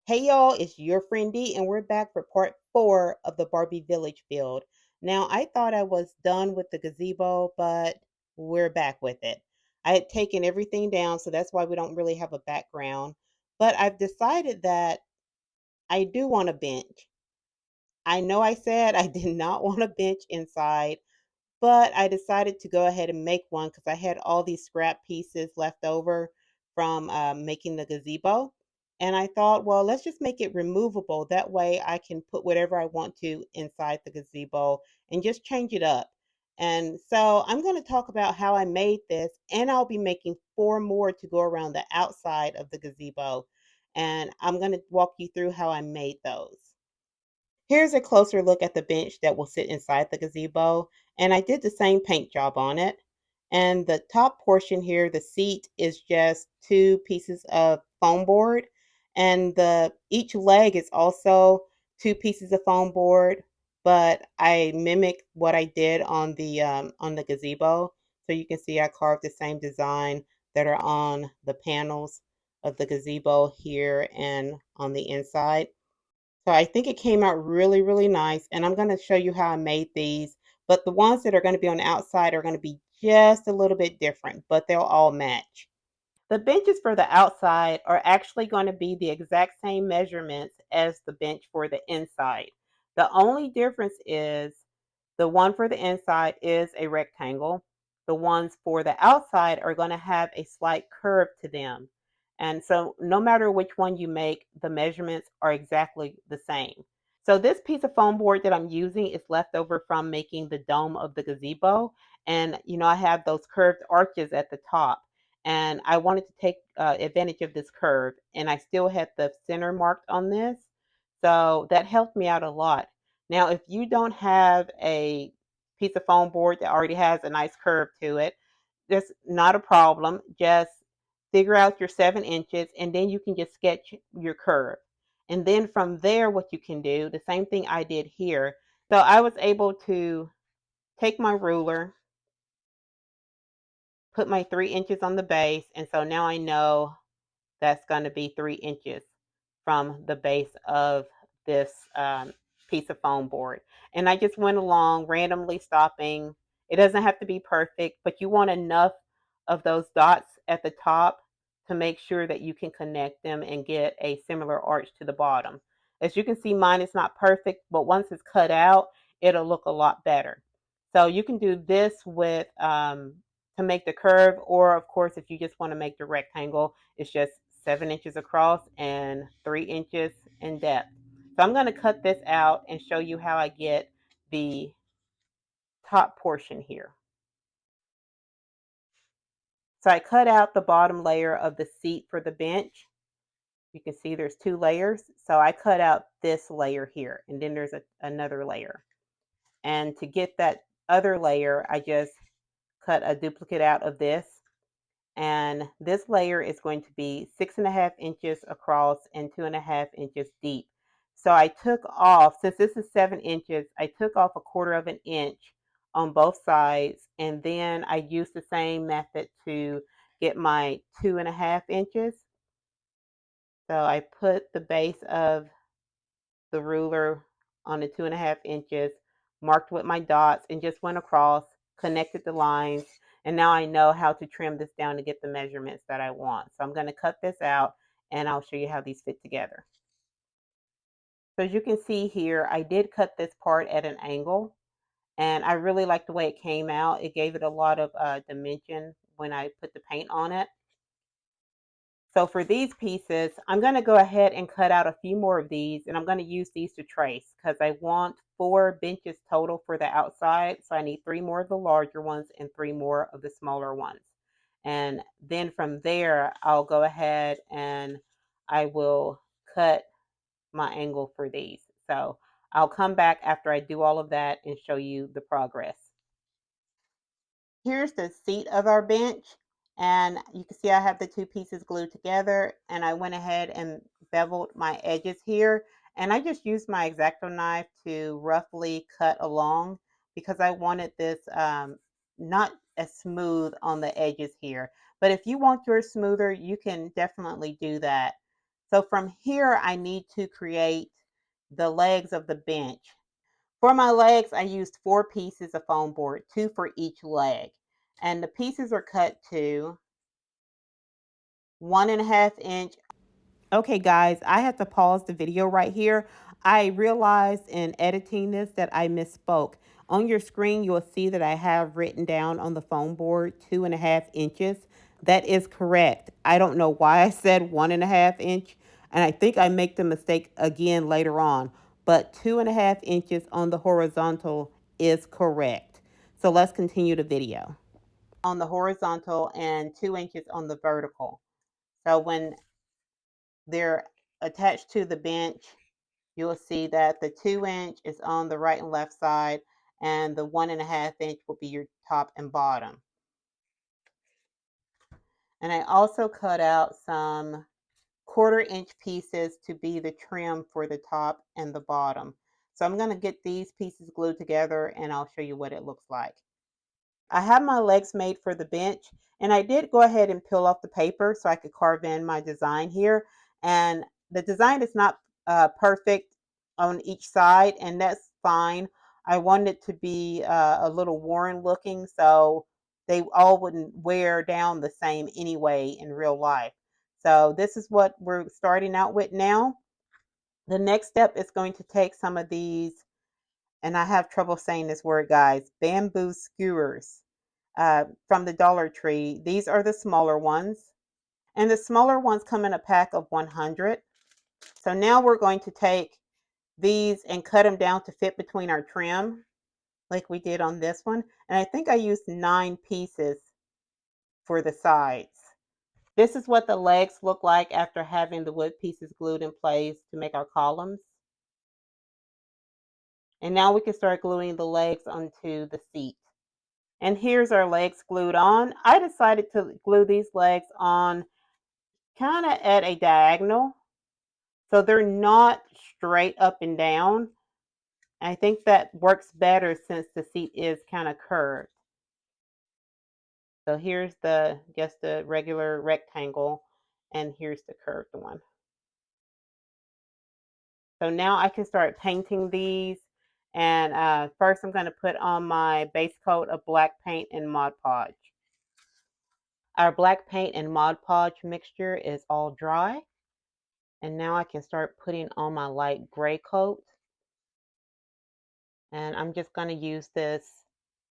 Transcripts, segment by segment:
Hey y'all, it's your friend D, and we're back for part 4 of the Barbie Village build. Now, I thought I was done with the gazebo, but we're back with it. I had taken everything down, so that's why we don't really have a background. But I've decided that I do want a bench. I know I said I did not want a bench inside, but I decided to go ahead and make one because I had all these scrap pieces left over from making the gazebo. And I thought, well, let's just make it removable. That way I can put whatever I want to inside the gazebo and just change it up. And so I'm going to talk about how I made this, and I'll be making 4 more to go around the outside of the gazebo. And I'm going to walk you through how I made those. Here's a closer look at the bench that will sit inside the gazebo, and I did the same paint job on it. And the top portion here, the seat, is just 2 pieces of foam board, and the each leg is also 2 pieces of foam board, but I mimicked what I did on the gazebo. So you can see I carved the same design that are on the panels of the gazebo here and on the inside. So I think it came out really, really nice. And I'm going to show you how I made these. But the ones that are going to be on the outside are going to be just a little bit different, but they'll all match. The benches for the outside are actually going to be the exact same measurements as the bench for the inside. The only difference is the one for the inside is a rectangle. The ones for the outside are going to have a slight curve to them. And so no matter which one you make, the measurements are exactly the same. So this piece of foam board that I'm using is left over from making the dome of the gazebo. And, I have those curved arches at the top. And I wanted to take advantage of this curve. And I still had the center marked on this. So that helped me out a lot. Now, if you don't have a piece of foam board that already has a nice curve to it, that's not a problem. Just figure out your 7 inches, and then you can just sketch your curve. And then from there, what you can do, the same thing I did here. So I was able to take my ruler, put my 3 inches on the base, and so now I know that's going to be 3 inches from the base of this piece of foam board. And I just went along randomly stopping. It doesn't have to be perfect, but you want enough of those dots at the top to make sure that you can connect them and get a similar arch to the bottom. As you can see, mine is not perfect, but once it's cut out, it'll look a lot better. So you can do this with to make the curve, or of course, if you just want to make the rectangle, it's just 7 inches across and 3 inches in depth. So I'm going to cut this out and show you how I get the top portion here. So I cut out the bottom layer of the seat for the bench. You can see there's 2 layers. So I cut out this layer here, and then there's another layer. And to get that other layer, I just cut a duplicate out of this. And this layer is going to be 6.5 inches across and 2.5 inches deep. So I took off, since this is 7 inches, I took off 1/4 of an inch on both sides, and then I used the same method to get my 2.5 inches. So I put the base of the ruler on the 2.5 inches, marked with my dots, and just went across, connected the lines, and now I know how to trim this down to get the measurements that I want. So I'm going to cut this out, and I'll show you how these fit together. So as you can see here, I did cut this part at an angle, and I really like the way it came out. It gave it a lot of dimension when I put the paint on it. So for these pieces, I'm going to go ahead and cut out a few more of these, and I'm going to use these to trace because I want 4 benches total for the outside. So I need 3 more of the larger ones and 3 more of the smaller ones. And then from there, I'll go ahead and I will cut my angle for these. So I'll come back after I do all of that and show you the progress. Here's the seat of our bench, and you can see I have the 2 pieces glued together, and I went ahead and beveled my edges here, and I just used my X-Acto knife to roughly cut along because I wanted this not as smooth on the edges here. But if you want yours smoother, you can definitely do that. So from here, I need to create the legs of the bench. For my legs, I used 4 pieces of foam board, 2 for each leg. And the pieces are cut to 1.5 inch. Okay, guys, I had to pause the video right here. I realized in editing this that I misspoke. On your screen, you'll see that I have written down on the foam board 2.5 inches. That is correct. I don't know why I said 1.5 inch, and I think I make the mistake again later on. But 2.5 inches on the horizontal is correct. So let's continue the video. On the horizontal and 2 inches on the vertical. So when they're attached to the bench, you'll see that the 2 inch is on the right and left side, and the 1.5 inch will be your top and bottom. And I also cut out some 1/4 inch pieces to be the trim for the top and the bottom. So I'm going to get these pieces glued together and I'll show you what it looks like. I have my legs made for the bench, and I did go ahead and peel off the paper so I could carve in my design here. And the design is not perfect on each side, and that's fine. I wanted it to be a little worn looking so they all wouldn't wear down the same anyway in real life. So this is what we're starting out with now. The next step is going to take some of these, and I have trouble saying this word, guys, bamboo skewers from the Dollar Tree. These are the smaller ones, and the smaller ones come in a pack of 100. So now we're going to take these and cut them down to fit between our trim like we did on this one. And I think I used 9 pieces for the sides. This is what the legs look like after having the wood pieces glued in place to make our columns. And now we can start gluing the legs onto the seat. And here's our legs glued on. I decided to glue these legs on kind of at a diagonal, so they're not straight up and down. I think that works better since the seat is kind of curved. So here's just the regular rectangle, and here's the curved one. So now I can start painting these, and first I'm going to put on my base coat of black paint and Mod Podge. Our black paint and Mod Podge mixture is all dry, and now I can start putting on my light gray coat. And I'm just going to use this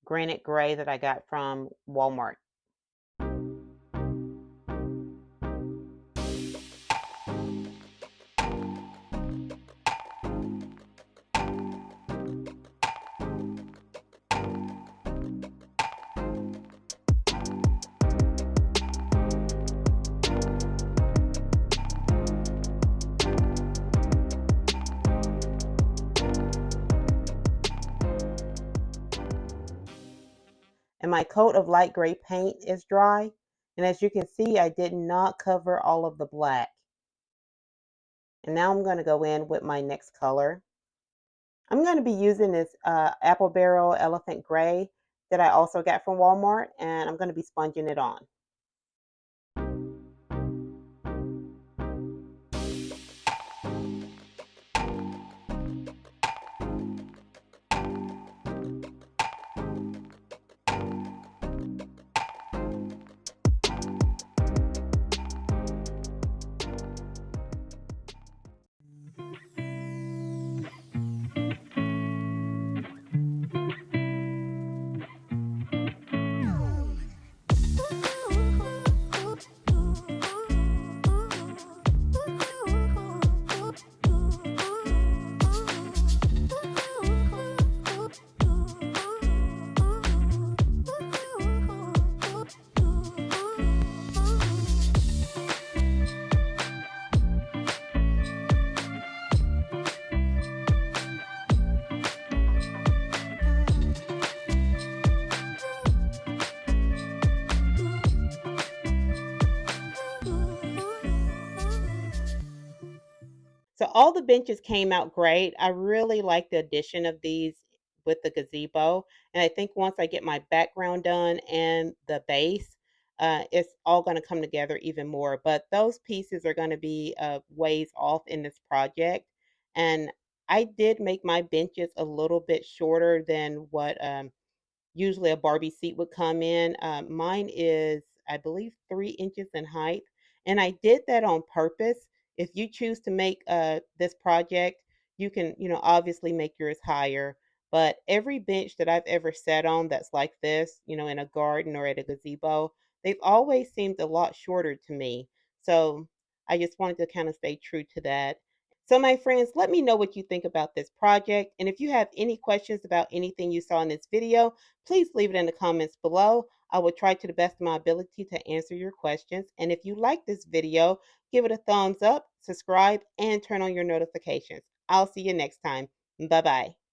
granite gray that I got from Walmart. And my coat of light gray paint is dry. And as you can see, I did not cover all of the black. And now I'm going to go in with my next color. I'm going to be using this apple barrel elephant gray that I also got from Walmart, and I'm going to be sponging it on. So all the benches came out great. I really like the addition of these with the gazebo. And I think once I get my background done and the base, it's all going to come together even more. But those pieces are going to be ways off in this project. And I did make my benches a little bit shorter than what usually a Barbie seat would come in. Mine is, I believe, 3 inches in height. And I did that on purpose. If you choose to make this project, you can, obviously make yours higher. But every bench that I've ever sat on that's like this, in a garden or at a gazebo, they've always seemed a lot shorter to me. So I just wanted to kind of stay true to that. So, my friends, let me know what you think about this project. And if you have any questions about anything you saw in this video, please leave it in the comments below. I will try to the best of my ability to answer your questions. And if you like this video, give it a thumbs up, subscribe, and turn on your notifications. I'll see you next time. Bye bye.